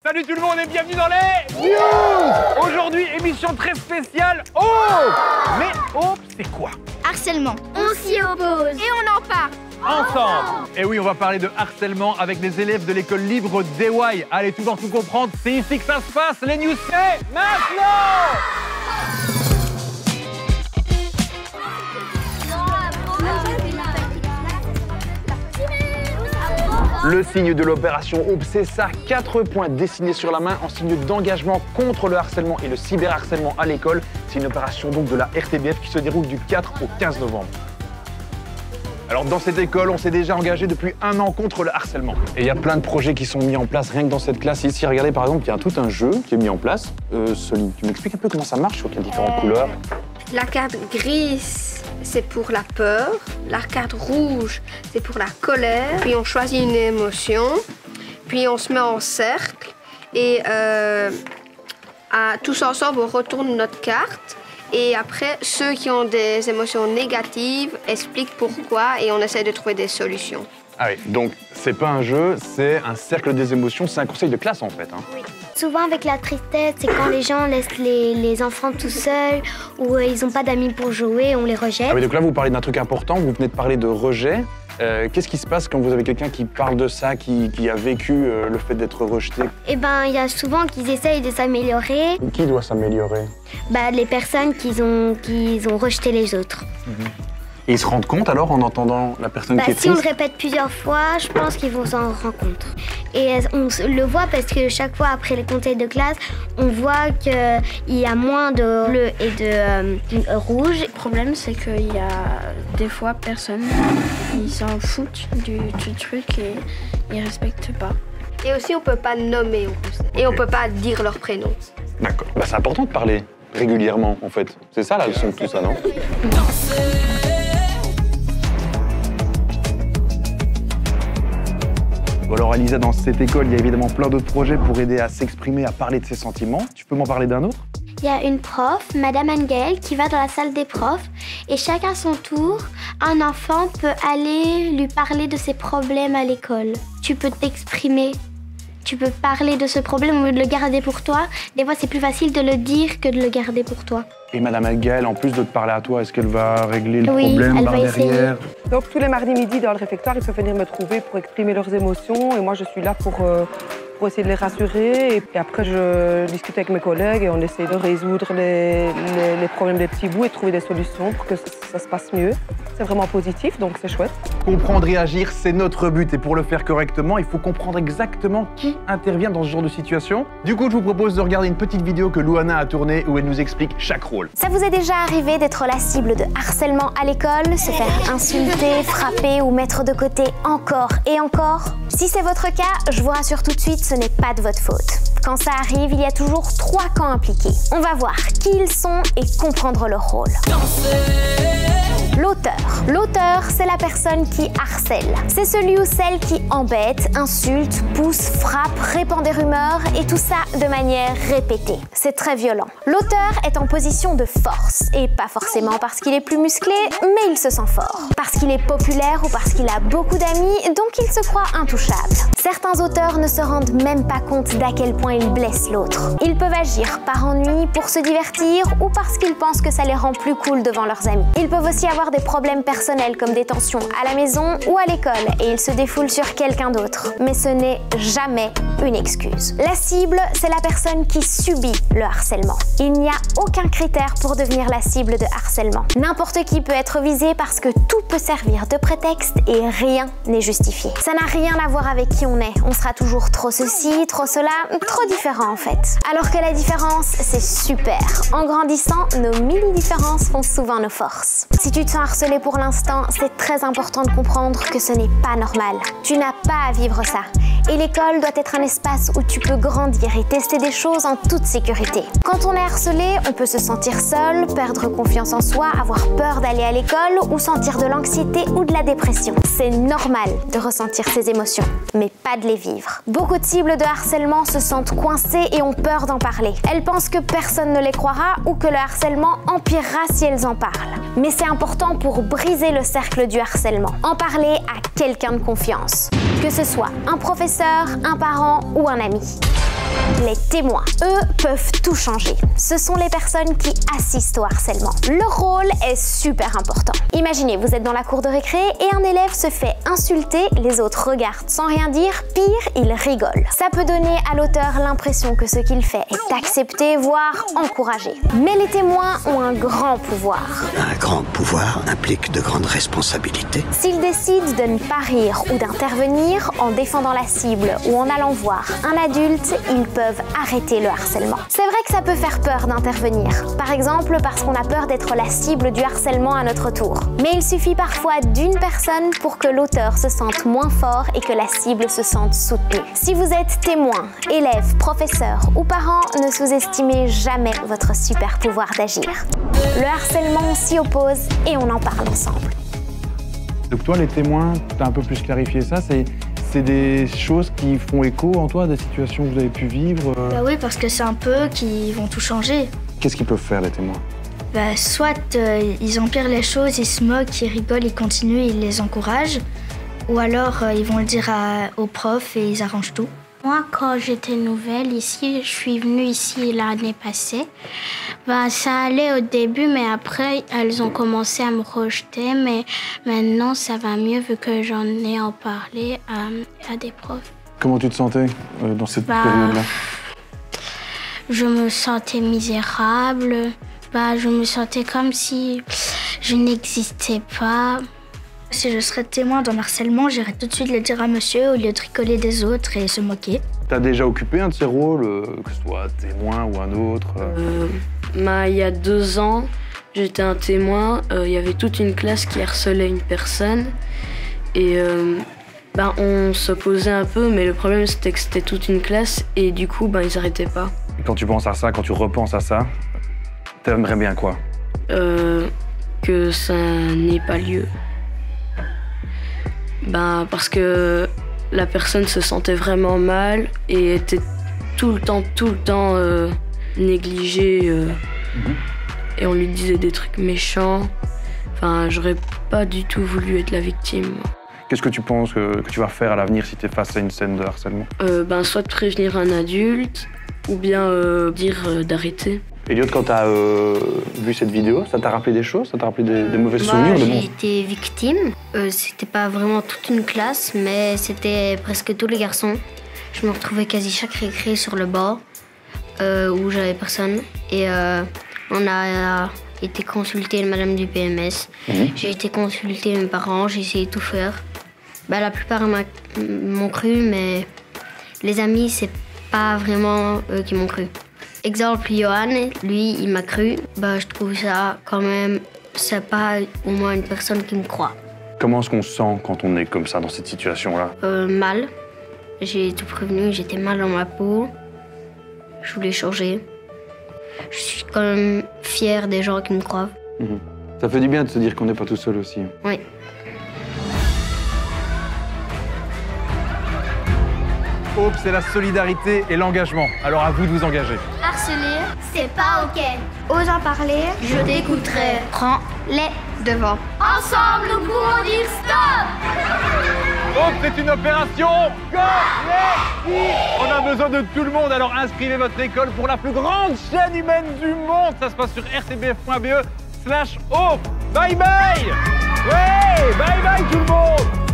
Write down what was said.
Salut tout le monde et bienvenue dans les news. Aujourd'hui, émission très spéciale. Oh! Mais oh, c'est quoi? Harcèlement. On s'y oppose. Et on en parle. Ensemble. Et oui, on va parler de harcèlement avec les élèves de l'école libre d'EY. Allez, tout voir, tout comprendre, c'est ici que ça se passe. Les news, c'est maintenant! Le signe de l'opération Aube, c'est ça, 4 points dessinés sur la main en signe d'engagement contre le harcèlement et le cyberharcèlement à l'école. C'est une opération donc de la RTBF qui se déroule du 4 au 15 novembre. Alors dans cette école, on s'est déjà engagé depuis 1 an contre le harcèlement. Et il y a plein de projets qui sont mis en place rien que dans cette classe ici. Regardez par exemple, il y a tout un jeu qui est mis en place. Soline, tu m'expliques un peu comment ça marche, je vois qu'il y a différentes couleurs. La carte grise, c'est pour la peur. La carte rouge, c'est pour la colère. Puis on choisit une émotion. Puis on se met en cercle. Et tous ensemble, on retourne notre carte. Et après, ceux qui ont des émotions négatives expliquent pourquoi et on essaie de trouver des solutions. Ah oui, donc c'est pas un jeu, c'est un cercle des émotions, c'est un conseil de classe en fait. Hein. Oui. Souvent avec la tristesse, c'est quand les gens laissent les enfants tout seuls ou ils n'ont pas d'amis pour jouer, on les rejette. Ah oui, donc là vous parlez d'un truc important, vous venez de parler de rejet. Qu'est-ce qui se passe quand vous avez quelqu'un qui parle de ça, qui a vécu le fait d'être rejeté? Eh ben, il y a souvent qu'ils essayent de s'améliorer. Qui doit s'améliorer? Les personnes qui ont rejeté les autres. Et ils se rendent compte alors en entendant la personne qui est si on triste? le répète plusieurs fois, je pense qu'ils vont s'en rendre compte. Et on le voit parce que chaque fois après les conseils de classe, on voit qu'il y a moins de bleu et de rouge. Le problème, c'est qu'il y a des fois personne, ils s'en foutent du truc et ils respectent pas. Et aussi, on peut pas nommer en plus. Et on peut pas dire leur prénom. D'accord. C'est important de parler régulièrement en fait. C'est ça la leçon de tout ça, non? Bon alors Elisa, dans cette école, il y a évidemment plein d'autres projets pour aider à s'exprimer, à parler de ses sentiments. Tu peux m'en parler d'un autre? Il y a une prof, Madame Angel, qui va dans la salle des profs et chacun son tour, un enfant peut aller lui parler de ses problèmes à l'école. Tu peux t'exprimer, tu peux parler de ce problème au lieu de le garder pour toi. Des fois, c'est plus facile de le dire que de le garder pour toi. Et Madame Angel, en plus de te parler à toi, est-ce qu'elle va régler le problème par derrière? Donc tous les mardis midi dans le réfectoire, ils peuvent venir me trouver pour exprimer leurs émotions et moi je suis là pour essayer de les rassurer. Et après je discute avec mes collègues et on essaie de résoudre les problèmes des petits bouts et de trouver des solutions pour que ça se passe mieux. C'est vraiment positif, donc c'est chouette. Comprendre et agir, c'est notre but. Et pour le faire correctement, il faut comprendre exactement qui intervient dans ce genre de situation. Du coup, je vous propose de regarder une petite vidéo que Louana a tournée où elle nous explique chaque rôle. Ça vous est déjà arrivé d'être la cible de harcèlement à l'école, se faire insulter, frapper ou mettre de côté encore et encore? Si c'est votre cas, je vous rassure tout de suite, ce n'est pas de votre faute. Quand ça arrive, il y a toujours 3 camps impliqués. On va voir qui ils sont et comprendre leur rôle. L'auteur. L'auteur, c'est la personne qui harcèle. C'est celui ou celle qui embête, insulte, pousse, frappe, répand des rumeurs et tout ça de manière répétée. C'est très violent. L'auteur est en position de force et pas forcément parce qu'il est plus musclé, mais il se sent fort. Parce qu'il est populaire ou parce qu'il a beaucoup d'amis, donc il se croit intouchable. Certains auteurs ne se rendent même pas compte d'à quel point ils blessent l'autre. Ils peuvent agir par ennui, pour se divertir ou parce qu'ils pensent que ça les rend plus cool devant leurs amis. Ils peuvent aussi avoir des problèmes personnels comme des tensions à la maison ou à l'école et ils se défoulent sur quelqu'un d'autre. Mais ce n'est jamais une excuse. La cible, c'est la personne qui subit le harcèlement. Il n'y a aucun critère pour devenir la cible de harcèlement. N'importe qui peut être visé parce que tout peut servir de prétexte et rien n'est justifié. Ça n'a rien à voir avec qui on est. On sera toujours trop ceci, trop cela, trop différent en fait. Alors que la différence, c'est super. En grandissant, nos mini-différences font souvent nos forces. Si tu te sens harcelé pour l'instant, c'est très important de comprendre que ce n'est pas normal. Tu n'as pas à vivre ça. Et l'école doit être un espace où tu peux grandir et tester des choses en toute sécurité. Quand on est harcelé, on peut se sentir seul, perdre confiance en soi, avoir peur d'aller à l'école ou sentir de l'anxiété ou de la dépression. C'est normal de ressentir ces émotions, mais pas de les vivre. Beaucoup de cibles de harcèlement se sentent coincées et ont peur d'en parler. Elles pensent que personne ne les croira ou que le harcèlement empirera si elles en parlent. Mais c'est important pour briser le cercle du harcèlement. En parler à quelqu'un de confiance. Que ce soit un professeur, un parent ou un ami. Les témoins, eux, peuvent tout changer. Ce sont les personnes qui assistent au harcèlement. Leur rôle est super important. Imaginez, vous êtes dans la cour de récré et un élève se fait insulter, les autres regardent sans rien dire, pire, ils rigolent. Ça peut donner à l'auteur l'impression que ce qu'il fait est accepté, voire encouragé. Mais les témoins ont un grand pouvoir. Un grand pouvoir implique de grandes responsabilités. S'ils décident de ne pas rire ou d'intervenir en défendant la cible ou en allant voir un adulte, ils peuvent arrêter le harcèlement. C'est vrai que ça peut faire peur d'intervenir, par exemple parce qu'on a peur d'être la cible du harcèlement à notre tour. Mais il suffit parfois d'une personne pour que l'auteur se sente moins fort et que la cible se sente soutenue. Si vous êtes témoin, élève, professeur ou parent, ne sous-estimez jamais votre super pouvoir d'agir. Le harcèlement s'y oppose et on en parle ensemble. Donc toi, les témoins, tu as un peu plus clarifié ça, c'est des choses qui font écho en toi, des situations que vous avez pu vivre Bah oui, parce que c'est un peu eux qui vont tout changer. Qu'est-ce qu'ils peuvent faire, les témoins? Bah, soit ils empirent les choses, ils se moquent, ils rigolent, ils continuent, ils les encouragent. Ou alors ils vont le dire aux profs et ils arrangent tout. Moi, quand j'étais nouvelle ici, je suis venue ici l'année passée. Ben, ça allait au début, mais après, elles ont commencé à me rejeter. Mais maintenant, ça va mieux vu que j'en ai en parlé à des profs. Comment tu te sentais dans cette période-là? Je me sentais misérable. Je me sentais comme si je n'existais pas. Si je serais témoin d'un harcèlement, j'irais tout de suite le dire à monsieur au lieu de rigoler des autres et se moquer. T'as déjà occupé un de ces rôles, que ce soit témoin ou un autre Il y a 2 ans, j'étais un témoin. Il y avait toute une classe qui harcelait une personne. Et on s'opposait un peu, mais le problème c'était que c'était toute une classe et du coup, ils n'arrêtaient pas. Quand tu penses à ça, quand tu repenses à ça, t'aimerais bien quoi? Que ça n'ait pas lieu. Parce que la personne se sentait vraiment mal et était tout le temps négligée. Et on lui disait des trucs méchants. J'aurais pas du tout voulu être la victime. Qu'est-ce que tu penses que tu vas faire à l'avenir si tu es face à une scène de harcèlement? Soit de prévenir un adulte ou bien dire d'arrêter. Elliot, quand tu as vu cette vidéo, ça t'a rappelé des choses? Ça t'a rappelé des mauvais souvenirs? J'ai été victime. C'était pas vraiment toute une classe, mais c'était presque tous les garçons. Je me retrouvais quasi chaque récré sur le bord où j'avais personne. Et on a été consulter madame du PMS. J'ai été consulter mes parents, j'ai essayé de tout faire. La plupart m'ont cru, mais les amis, c'est pas vraiment eux qui m'ont cru. Exemple, Johan, lui, il m'a cru. Je trouve ça quand même, c'est pas au moins une personne qui me croit. Comment est-ce qu'on se sent quand on est comme ça, dans cette situation-là? Mal. J'ai tout prévenu, j'étais mal dans ma peau. Je voulais changer. Je suis quand même fière des gens qui me croient. Ça fait du bien de se dire qu'on n'est pas tout seul aussi. Oui. Hope, c'est la solidarité et l'engagement. Alors à vous de vous engager. Harceler, c'est pas OK. Ose en parler, Je t'écouterai. prends-les devant. Ensemble, nous pourrons dire stop! Hope, c'est une opération collective. On a besoin de tout le monde, alors inscrivez votre école pour la plus grande chaîne humaine du monde. Ça se passe sur rtbf.be/Hope. Bye bye. Ouais, bye bye tout le monde.